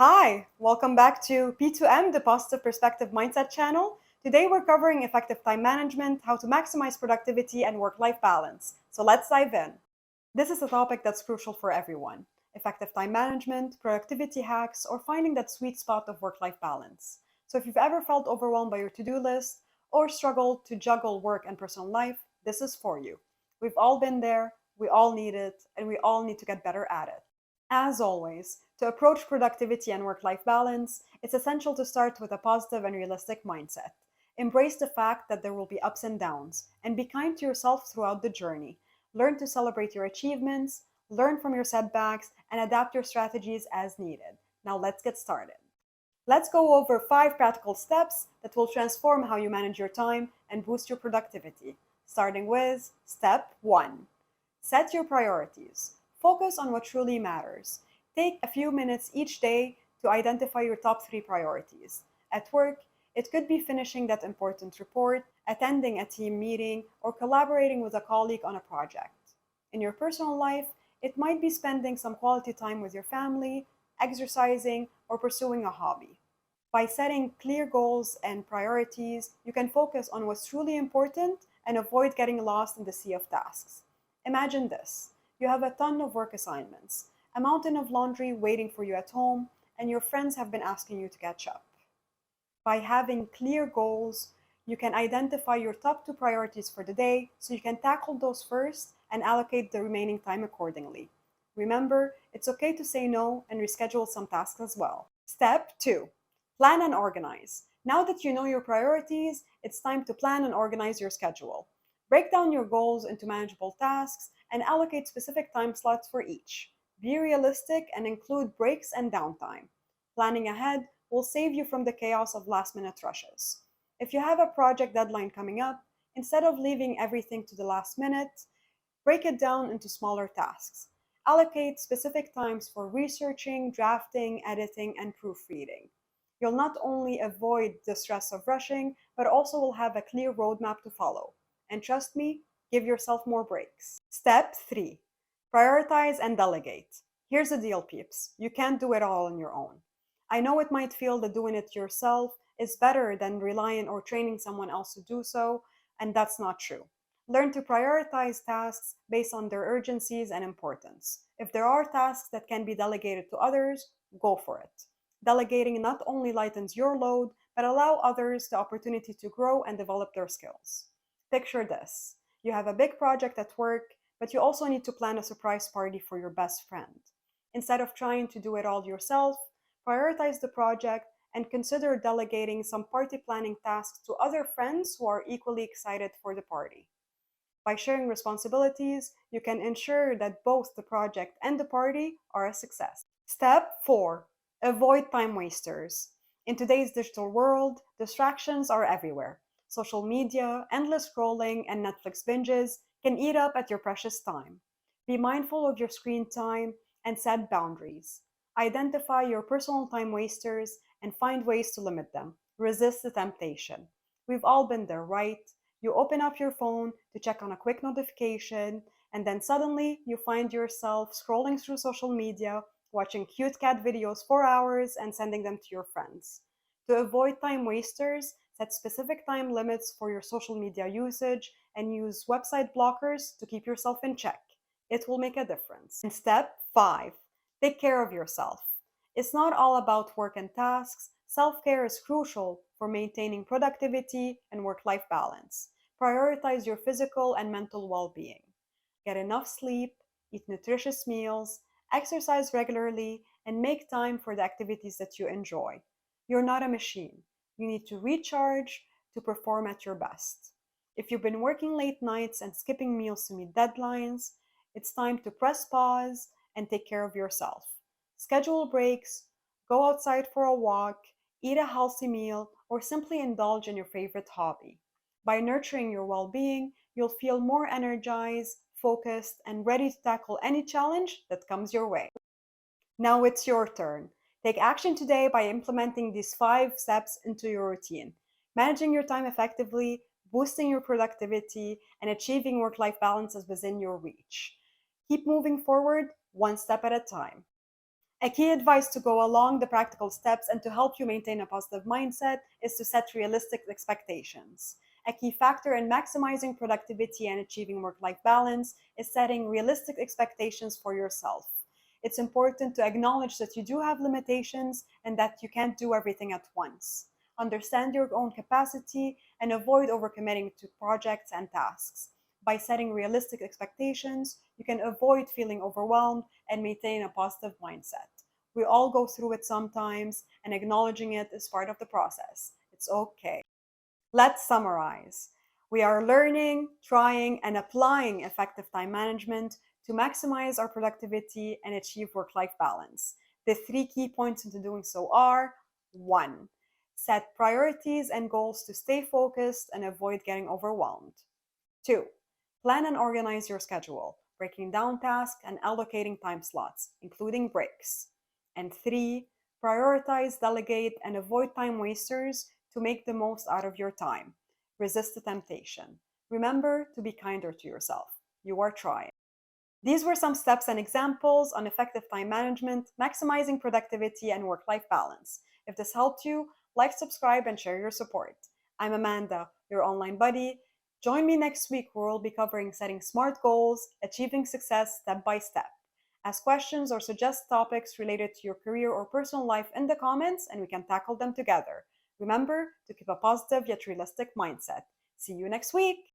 Hi, welcome back to P2M, the Positive Perspective Mindset channel. Today we're covering effective time management, how to maximize productivity and work-life balance. So let's dive in. This is a topic that's crucial for everyone. Effective time management, productivity hacks, or finding that sweet spot of work-life balance. So if you've ever felt overwhelmed by your to-do list or struggled to juggle work and personal life, this is for you. We've all been there, we all need it, and we all need to get better at it. As always, to approach productivity and work life balance, it's essential to start with a positive and realistic mindset. Embrace the fact that there will be ups and downs, and be kind to yourself throughout the journey. Learn to celebrate your achievements, learn from your setbacks, and adapt your strategies as needed. Now, let's get started. Let's go over 5 practical steps that will transform how you manage your time and boost your productivity. Starting with step 1. Set your priorities. Focus on what truly matters. Take a few minutes each day to identify your top 3 priorities. At work, it could be finishing that important report, attending a team meeting, or collaborating with a colleague on a project. In your personal life, it might be spending some quality time with your family, exercising, or pursuing a hobby. By setting clear goals and priorities, you can focus on what's truly important and avoid getting lost in the sea of tasks. Imagine this: you have a ton of work assignments, a mountain of laundry waiting for you at home, and your friends have been asking you to catch up. By having clear goals, you can identify your top 2 priorities for the day so you can tackle those first and allocate the remaining time accordingly. Remember, it's okay to say no and reschedule some tasks as well. Step 2. Plan and organize. Now that you know your priorities, it's time to plan and organize your schedule. Break down your goals into manageable tasks and allocate specific time slots for each. Be realistic and include breaks and downtime. Planning ahead will save you from the chaos of last-minute rushes. If you have a project deadline coming up, instead of leaving everything to the last minute, break it down into smaller tasks. Allocate specific times for researching, drafting, editing, and proofreading. You'll not only avoid the stress of rushing, but also will have a clear roadmap to follow. And trust me, give yourself more breaks. Step 3. Prioritize and delegate. Here's the deal, peeps. You can't do it all on your own. I know it might feel that doing it yourself is better than relying or training someone else to do so, and that's not true. Learn to prioritize tasks based on their urgencies and importance. If there are tasks that can be delegated to others, go for it. Delegating not only lightens your load, but allow others the opportunity to grow and develop their skills. Picture this: you have a big project at work, but you also need to plan a surprise party for your best friend. Instead of trying to do it all yourself, prioritize the project and consider delegating some party planning tasks to other friends who are equally excited for the party. By sharing responsibilities, you can ensure that both the project and the party are a success. Step 4. Avoid time wasters. In today's digital world, distractions are everywhere. Social media, endless scrolling, and Netflix binges can eat up at your precious time. Be mindful of your screen time and set boundaries. Identify your personal time wasters and find ways to limit them. Resist the temptation. We've all been there, right? You open up your phone to check on a quick notification, and then suddenly you find yourself scrolling through social media, watching cute cat videos for hours and sending them to your friends. To avoid time wasters, set specific time limits for your social media usage and use website blockers to keep yourself in check. It will make a difference. And step 5. Take care of yourself. It's not all about work and tasks. Self-care is crucial for maintaining productivity and work-life balance. Prioritize your physical and mental well-being. Get enough sleep, eat nutritious meals, exercise regularly, and make time for the activities that you enjoy. You're not a machine. You need to recharge to perform at your best. If you've been working late nights and skipping meals to meet deadlines, it's time to press pause and take care of yourself. Schedule breaks, go outside for a walk, eat a healthy meal, or simply indulge in your favorite hobby. By nurturing your well being, you'll feel more energized, focused, and ready to tackle any challenge that comes your way. Now it's your turn. Take action today by implementing these 5 steps into your routine. Managing your time effectively, boosting your productivity, and achieving work life balance is within your reach. Keep moving forward, one step at a time. A key advice to go along the practical steps and to help you maintain a positive mindset is to set realistic expectations. A key factor in maximizing productivity and achieving work life balance is setting realistic expectations for yourself. It's important to acknowledge that you do have limitations and that you can't do everything at once. Understand your own capacity and avoid overcommitting to projects and tasks. By setting realistic expectations, you can avoid feeling overwhelmed and maintain a positive mindset. We all go through it sometimes, and acknowledging it is part of the process. It's okay. Let's summarize. We are learning, trying, and applying effective time management to maximize our productivity and achieve work life balance. The three key points into doing so are: 1. Set priorities and goals to stay focused and avoid getting overwhelmed. 2. Plan and organize your schedule, breaking down tasks and allocating time slots, including breaks. And 3. Prioritize, delegate, and avoid time wasters to make the most out of your time. Resist the temptation. Remember to be kinder to yourself. You are trying. These were some steps and examples on effective time management, maximizing productivity, and work life balance. If this helped you, like, subscribe, and share your support. I'm Amanda, your online buddy. Join me next week where we'll be covering setting smart goals, achieving success step by step. Ask questions or suggest topics related to your career or personal life in the comments, and we can tackle them together. Remember to keep a positive yet realistic mindset. See you next week.